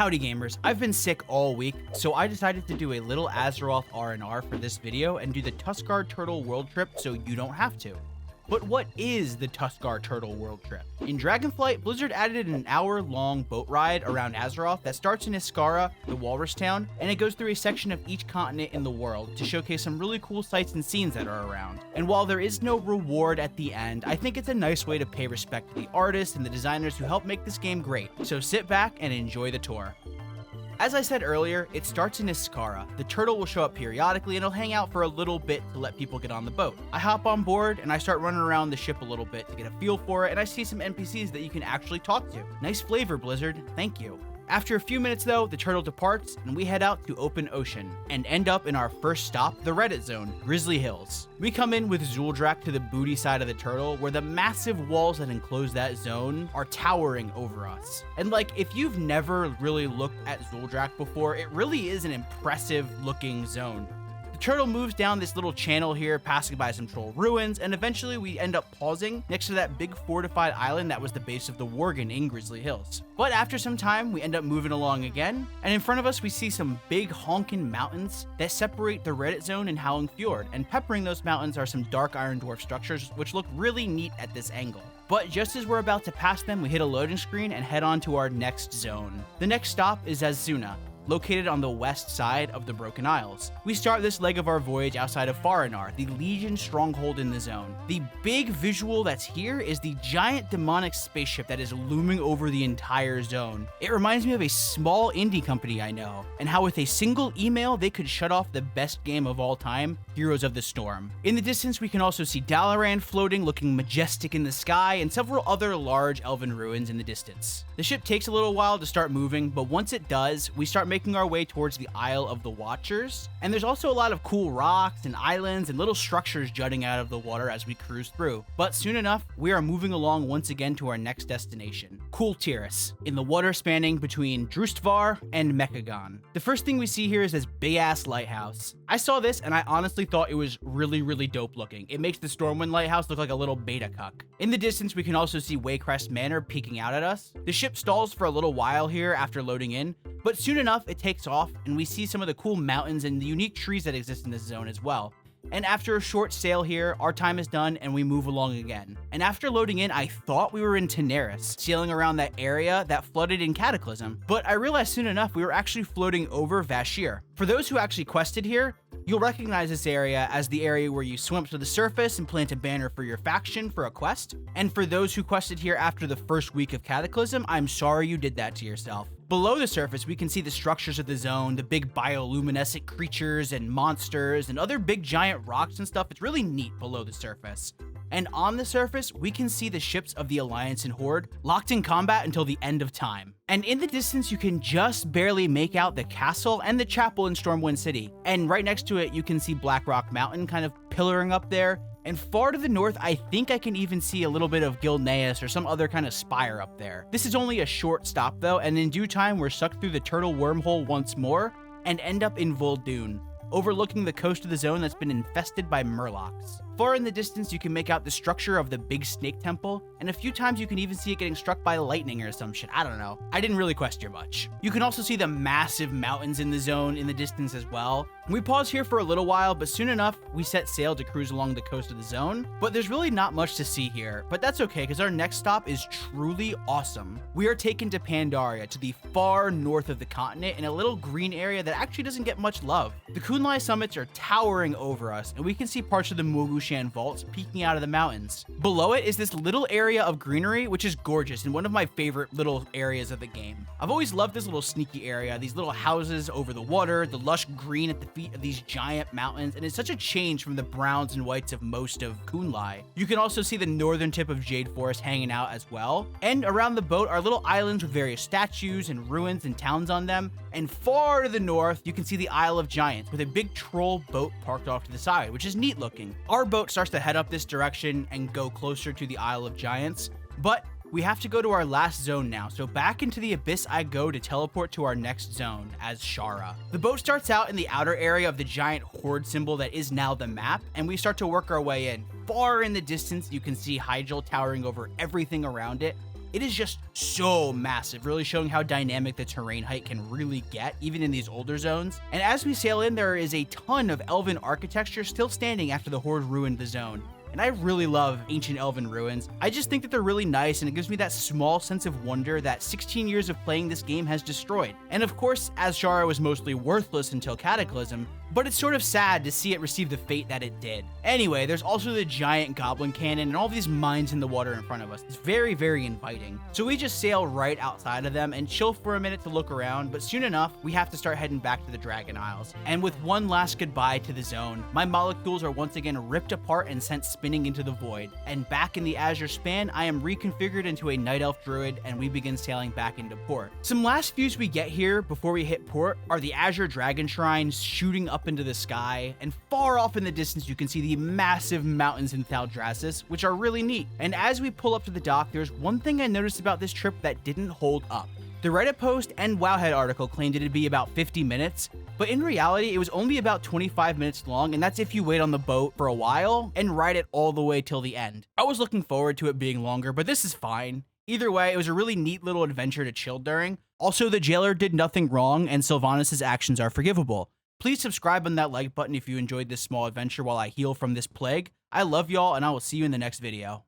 Howdy gamers, I've been sick all week, so I decided to do a little Azeroth R&R for this video and do the Tuskarr Turtle World Trip so you don't have to. But what is the Tuskarr Turtle World Trip? In Dragonflight, Blizzard added an hour-long boat ride around Azeroth that starts in Iskaara, the walrus town, and it goes through a section of each continent in the world to showcase some really cool sights and scenes that are around. And while there is no reward at the end, I think it's a nice way to pay respect to the artists and the designers who helped make this game great. So sit back and enjoy the tour. As I said earlier, it starts in Iskaara. The turtle will show up periodically and it'll hang out for a little bit to let people get on the boat. I hop on board and I start running around the ship a little bit to get a feel for it, and I see some NPCs that you can actually talk to. Nice flavor, Blizzard. Thank you. After a few minutes though, the turtle departs and we head out to open ocean and end up in our first stop, the Reddit zone, Grizzly Hills. We come in with Zul'drak to the booty side of the turtle, where the massive walls that enclose that zone are towering over us. And like, if you've never really looked at Zul'drak before, it really is an impressive looking zone. Turtle moves down this little channel here, passing by some troll ruins, and eventually we end up pausing next to that big fortified island that was the base of the Worgen in Grizzly Hills. But after some time, we end up moving along again, and in front of us we see some big honkin' mountains that separate the Reddit zone and Howling Fjord, and peppering those mountains are some dark iron dwarf structures which look really neat at this angle. But just as we're about to pass them, we hit a loading screen and head on to our next zone. The next stop is Azsuna, located on the west side of the Broken Isles. We start this leg of our voyage outside of Faranar, the Legion stronghold in the zone. The big visual that's here is the giant demonic spaceship that is looming over the entire zone. It reminds me of a small indie company I know, and how with a single email they could shut off the best game of all time, Heroes of the Storm. In the distance we can also see Dalaran floating, looking majestic in the sky, and several other large elven ruins in the distance. The ship takes a little while to start moving, but once it does, we start making our way towards the Isle of the Watchers, and there's also a lot of cool rocks and islands and little structures jutting out of the water as we cruise through. But soon enough, we are moving along once again to our next destination, Kul Tiras, in the water spanning between Drustvar and Mechagon. The first thing we see here is this big-ass lighthouse. I saw this and I honestly thought it was really dope looking. It makes the Stormwind lighthouse look like a little beta cuck. In the distance, we can also see Waycrest Manor peeking out at us. The ship stalls for a little while here after loading in, but soon enough it takes off and we see some of the cool mountains and the unique trees that exist in this zone as well. And after a short sail here, our time is done and we move along again. And after loading in, I thought we were in Teneris, sailing around that area that flooded in Cataclysm. But I realized soon enough we were actually floating over Vashj'ir. For those who actually quested here, you'll recognize this area as the area where you swim up to the surface and plant a banner for your faction for a quest. And for those who quested here after the first week of Cataclysm, I'm sorry you did that to yourself. Below the surface, we can see the structures of the zone, the big bioluminescent creatures and monsters and other big giant rocks and stuff. It's really neat below the surface. And on the surface, we can see the ships of the Alliance and Horde locked in combat until the end of time. And in the distance, you can just barely make out the castle and the chapel in Stormwind City. And right next to it, you can see Blackrock Mountain kind of pillaring up there. And far to the north, I think I can even see a little bit of Gilneas or some other kind of spire up there. This is only a short stop though, and in due time, we're sucked through the turtle wormhole once more and end up in Vol'dun, overlooking the coast of the zone that's been infested by murlocs. Far in the distance, you can make out the structure of the big snake temple, and a few times you can even see it getting struck by lightning or some shit. I don't know. I didn't really question much. You can also see the massive mountains in the zone in the distance as well. We pause here for a little while, but soon enough, we set sail to cruise along the coast of the zone. But there's really not much to see here, but that's okay because our next stop is truly awesome. We are taken to Pandaria, to the far north of the continent, in a little green area that actually doesn't get much love. The Kunlai summits are towering over us, and we can see parts of the Mogushan vaults peeking out of the mountains. Below it is this little area of greenery, which is gorgeous and one of my favorite little areas of the game. I've always loved this little sneaky area, these little houses over the water, the lush green at the feet of these giant mountains, and it's such a change from the browns and whites of most of Kunlai. You can also see the northern tip of Jade Forest hanging out as well. And around the boat are little islands with various statues and ruins and towns on them. And far to the north, you can see the Isle of Giants with a big troll boat parked off to the side, which is neat looking. Our boat starts to head up this direction and go closer to the Isle of Giants, but we have to go to our last zone now, so back into the abyss I go to teleport to our next zone, Azshara. The boat starts out in the outer area of the giant horde symbol that is now the map, and we start to work our way in. Far in the distance, you can see Hyjal towering over everything around it, It is just so massive, really showing how dynamic the terrain height can really get, even in these older zones. And as we sail in, there is a ton of elven architecture still standing after the Horde ruined the zone. And I really love ancient elven ruins. I just think that they're really nice, and it gives me that small sense of wonder that 16 years of playing this game has destroyed. And of course, Azshara was mostly worthless until Cataclysm, but it's sort of sad to see it receive the fate that it did. Anyway, there's also the giant goblin cannon and all these mines in the water in front of us. It's very, very inviting. So we just sail right outside of them and chill for a minute to look around, but soon enough, we have to start heading back to the Dragon Isles. And with one last goodbye to the zone, my molecules are once again ripped apart and sent spinning into the void. And back in the Azure Span, I am reconfigured into a Night Elf Druid, and we begin sailing back into port. Some last views we get here before we hit port are the Azure Dragon Shrines shooting up into the sky, and far off in the distance you can see the massive mountains in Thaldraszus, which are really neat. And as we pull up to the dock, there's one thing I noticed about this trip that didn't hold up. The Reddit post and Wowhead article claimed it'd be about 50 minutes, but in reality, it was only about 25 minutes long, and that's if you wait on the boat for a while and ride it all the way till the end. I was looking forward to it being longer, but this is fine. Either way, it was a really neat little adventure to chill during. Also, the jailer did nothing wrong, and Sylvanas' actions are forgivable. Please subscribe on that like button if you enjoyed this small adventure while I heal from this plague. I love y'all, and I will see you in the next video.